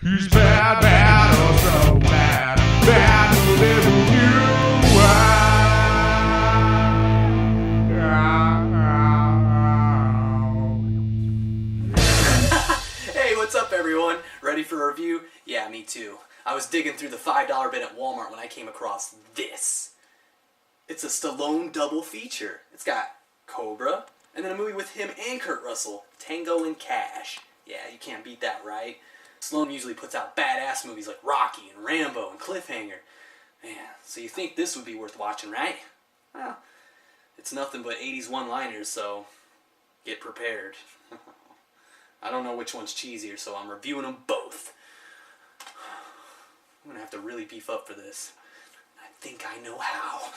He's bad, bad, oh so bad. Bad to live with you. Hey, what's up everyone? Ready for a review? Yeah, me too. I was digging through the $5 bin at Walmart when I came across this. It's a Stallone double feature. It's got Cobra, and then a movie with him and Kurt Russell, Tango and Cash. Yeah, you can't beat that, right? Stallone usually puts out badass movies like Rocky and Rambo and Cliffhanger. Man, so you think this would be worth watching, right? Well, it's nothing but 80s one-liners, so get prepared. I don't know which one's cheesier, so I'm reviewing them both. I'm gonna have to really beef up for this. I think I know how.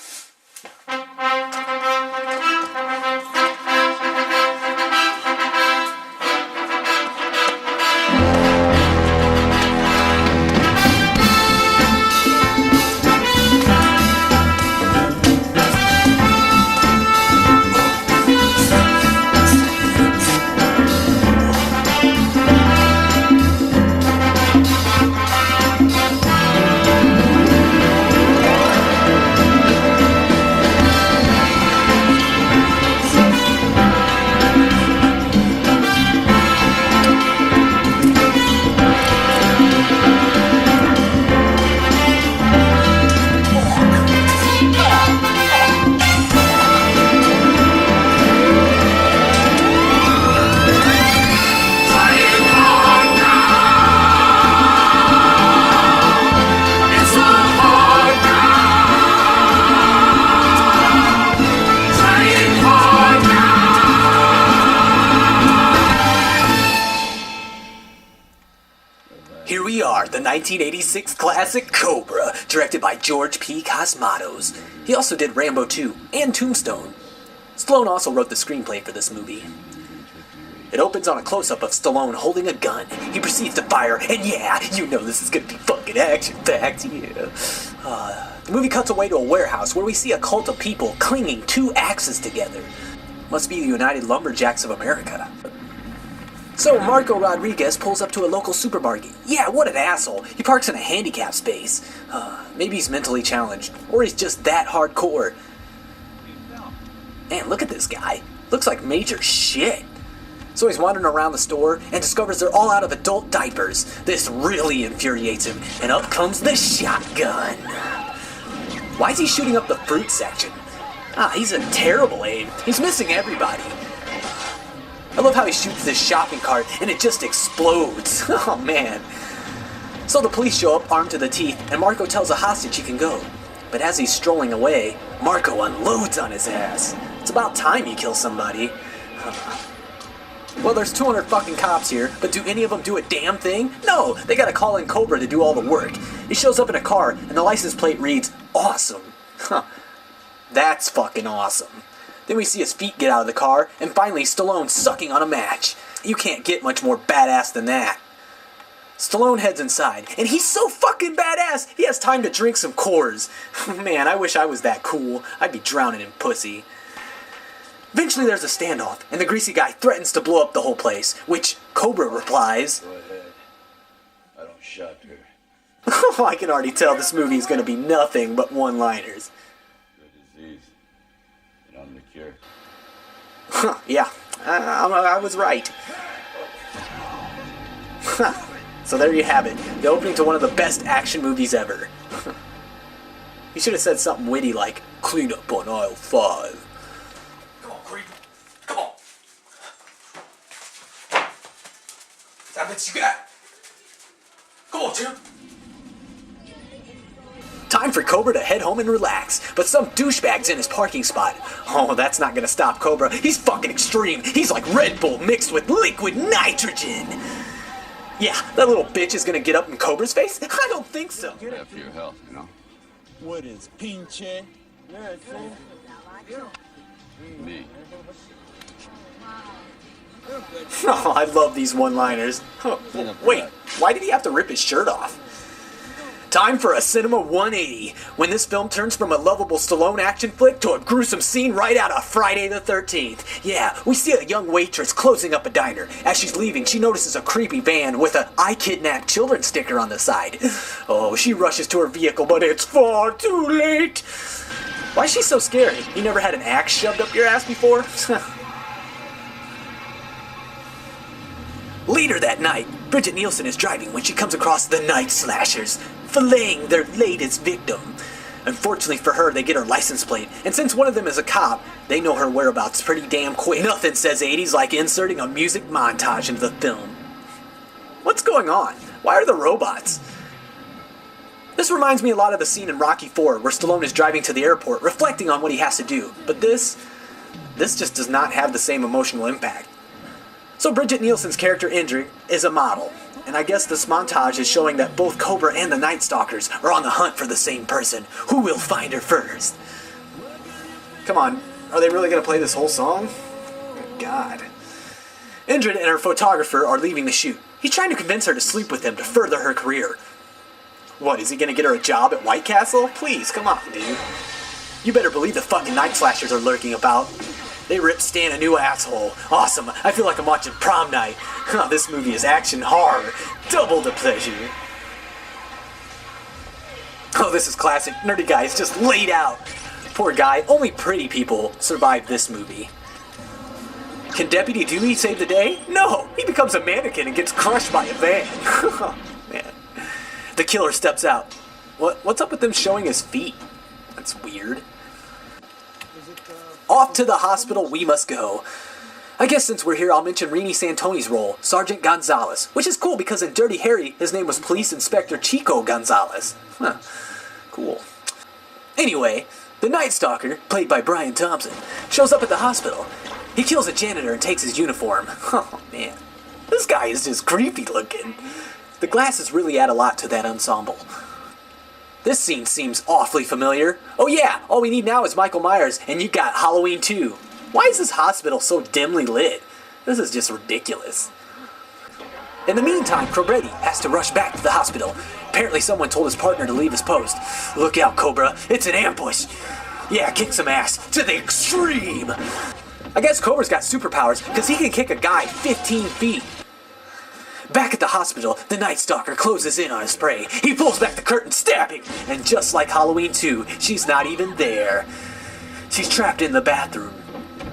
Here we are, the 1986 classic Cobra, directed by George P. Cosmatos. He also did Rambo 2 and Tombstone. Stallone also wrote the screenplay for this movie. It opens on a close-up of Stallone holding a gun. He proceeds to fire, and yeah, you know this is gonna be fucking action-packed, yeah. The movie cuts away to a warehouse where we see a cult of people clinging two axes together. Must be the United Lumberjacks of America. So Marco Rodriguez pulls up to a local supermarket. Yeah, what an asshole. He parks in a handicap space. Maybe he's mentally challenged, or he's just that hardcore. Man, look at this guy. Looks like major shit. So he's wandering around the store and discovers they're all out of adult diapers. This really infuriates him, and up comes the shotgun. Why is he shooting up the fruit section? He's a terrible aim. He's missing everybody. I love how he shoots this shopping cart and it just explodes. Oh man. So the police show up armed to the teeth and Marco tells a hostage he can go. But as he's strolling away, Marco unloads on his ass. It's about time he kills somebody. Well, there's 200 fucking cops here, but do any of them do a damn thing? No, they gotta call in Cobra to do all the work. He shows up in a car and the license plate reads, awesome. That's fucking awesome. Then we see his feet get out of the car, and finally Stallone sucking on a match. You can't get much more badass than that. Stallone heads inside, and he's so fucking badass, he has time to drink some Coors. Man, I wish I was that cool. I'd be drowning in pussy. Eventually there's a standoff, and the greasy guy threatens to blow up the whole place, which Cobra replies, "Go ahead. I don't shot her." Oh, I can already tell this movie is going to be nothing but one-liners. The disease. And I'm the cure. Yeah, I was right. So there you have it, the opening to one of the best action movies ever. He should have said something witty like, clean up on aisle 5. Come on, creep. Come on. How much you got? Come on, Jim. Time for Cobra to head home and relax, but some douchebag's in his parking spot. Oh, that's not gonna stop Cobra. He's fucking extreme. He's like Red Bull mixed with liquid nitrogen. Yeah, that little bitch is gonna get up in Cobra's face? I don't think so. Yeah, for your health, you know. What is pinche? Me. Oh, I love these one-liners. Oh, wait, why did he have to rip his shirt off? Time for a Cinema 180, when this film turns from a lovable Stallone action flick to a gruesome scene right out of Friday the 13th. Yeah, we see a young waitress closing up a diner. As she's leaving, she notices a creepy van with a "I kidnapped children" sticker on the side. Oh, she rushes to her vehicle, but it's far too late. Why is she so scared? You never had an axe shoved up your ass before? Later that night, Bridget Nielsen is driving when she comes across the Night Slashers, filleting their latest victim. Unfortunately for her, they get her license plate, and since one of them is a cop, they know her whereabouts pretty damn quick. Nothing says 80s like inserting a music montage into the film. What's going on? Why are there robots? This reminds me a lot of the scene in Rocky IV where Stallone is driving to the airport, reflecting on what he has to do, but this just does not have the same emotional impact. So Bridget Nielsen's character Indrid is a model, and I guess this montage is showing that both Cobra and the Night Stalkers are on the hunt for the same person. Who will find her first? Come on, are they really going to play this whole song? God. Indrid and her photographer are leaving the shoot. He's trying to convince her to sleep with him to further her career. What, is he going to get her a job at White Castle? Please, come on, dude. You better believe the fucking Night Slashers are lurking about. They ripped Stan a new asshole. Awesome. I feel like I'm watching Prom Night. This movie is action horror. Double the pleasure. Oh, this is classic. Nerdy guy is just laid out. Poor guy. Only pretty people survive this movie. Can Deputy Dewey save the day? No. He becomes a mannequin and gets crushed by a van. Oh, man. The killer steps out. What's up with them showing his feet? That's weird. Off to the hospital we must go. I guess since we're here, I'll mention Rini Santoni's role, Sergeant Gonzalez, which is cool because in Dirty Harry, his name was Police Inspector Chico Gonzalez. Huh. Cool. Anyway, the Night Stalker, played by Brian Thompson, shows up at the hospital. He kills a janitor and takes his uniform. Oh, man. This guy is just creepy looking. The glasses really add a lot to that ensemble. This scene seems awfully familiar. Oh yeah, all we need now is Michael Myers, and you got Halloween 2. Why is this hospital so dimly lit? This is just ridiculous. In the meantime, Cobretti has to rush back to the hospital. Apparently someone told his partner to leave his post. Look out, Cobra, it's an ambush. Yeah, kick some ass, to the extreme. I guess Cobra's got superpowers, because he can kick a guy 15 feet. Back at the hospital, the Night Stalker closes in on his prey. He pulls back the curtain, stabbing! And just like Halloween 2, she's not even there. She's trapped in the bathroom.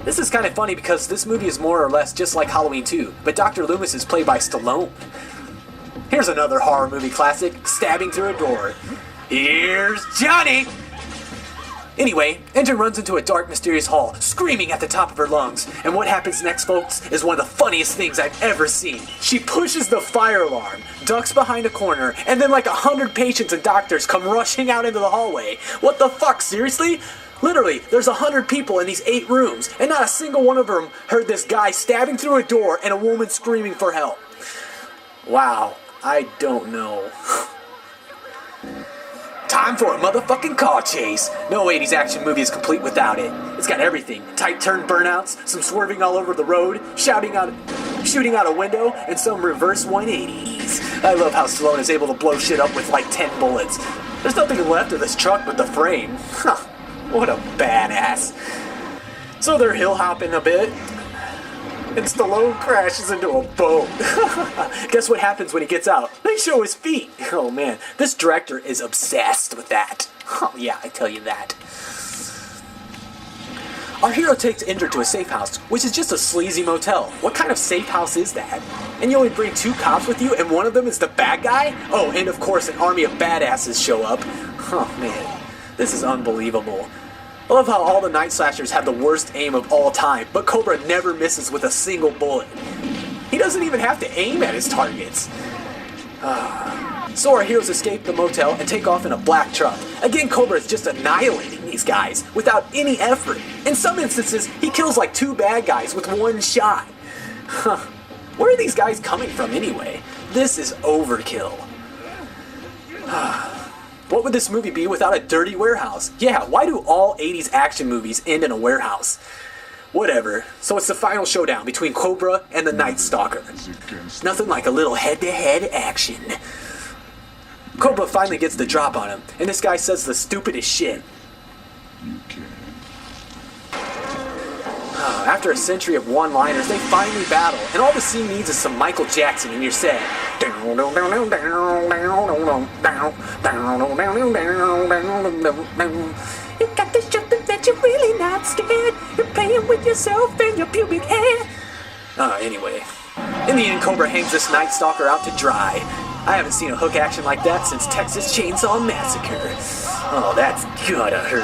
This is kind of funny because this movie is more or less just like Halloween 2, but Dr. Loomis is played by Stallone. Here's another horror movie classic, stabbing through a door. Here's Johnny! Anyway, Indrid runs into a dark, mysterious hall, screaming at the top of her lungs. And what happens next, folks, is one of the funniest things I've ever seen. She pushes the fire alarm, ducks behind a corner, and then like 100 patients and doctors come rushing out into the hallway. What the fuck, seriously? Literally, there's 100 people in these 8 rooms, and not a single one of them heard this guy stabbing through a door and a woman screaming for help. Wow, I don't know. Time for a motherfucking car chase. No 80s action movie is complete without it. It's got everything. Tight turn burnouts, some swerving all over the road, shooting out a window, and some reverse 180s. I love how Stallone is able to blow shit up with like 10 bullets. There's nothing left of this truck but the frame. Huh, what a badass. So they're hill hopping a bit, and Stallone crashes into a boat. Guess what happens when he gets out? They show his feet. Oh man, this director is obsessed with that. Oh yeah, I tell you that. Our hero takes Indrid to a safe house, which is just a sleazy motel. What kind of safe house is that? And you only bring 2 cops with you, and one of them is the bad guy? Oh, and of course an army of badasses show up. Oh man, this is unbelievable. I love how all the Night Slashers have the worst aim of all time, but Cobra never misses with a single bullet. He doesn't even have to aim at his targets. So our heroes escape the motel and take off in a black truck. Again, Cobra is just annihilating these guys without any effort. In some instances, he kills like 2 bad guys with 1 shot. Where are these guys coming from anyway? This is overkill. What would this movie be without a dirty warehouse? Yeah, why do all 80s action movies end in a warehouse? Whatever. So it's the final showdown between Cobra and the Night Stalker. Nothing like a little head-to-head action. Cobra finally gets the drop on him, and this guy says the stupidest shit. After a century of one-liners, they finally battle, and all the scene needs is some Michael Jackson, and you're set. You got to show them that you're really not scared. You're playing with yourself and your pubic hair. Anyway. In the end, Cobra hangs this Night Stalker out to dry. I haven't seen a hook action like that since Texas Chainsaw Massacre. Oh, that's gotta hurt.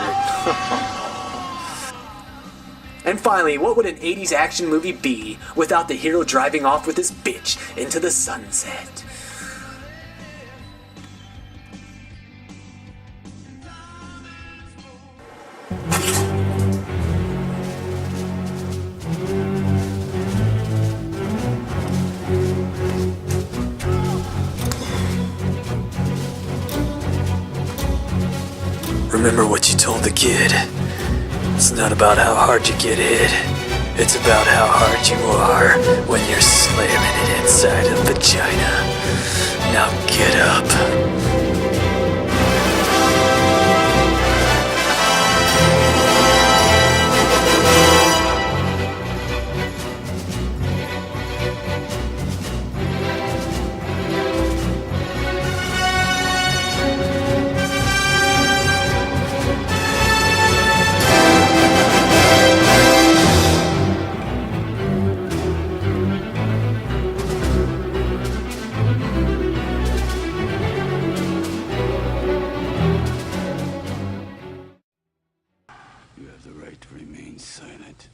And finally, what would an 80s action movie be without the hero driving off with his bitch into the sunset? Remember what you told the kid. It's not about how hard you get hit. It's about how hard you are when you're slamming it inside a vagina. Now get up. You have the right to remain silent.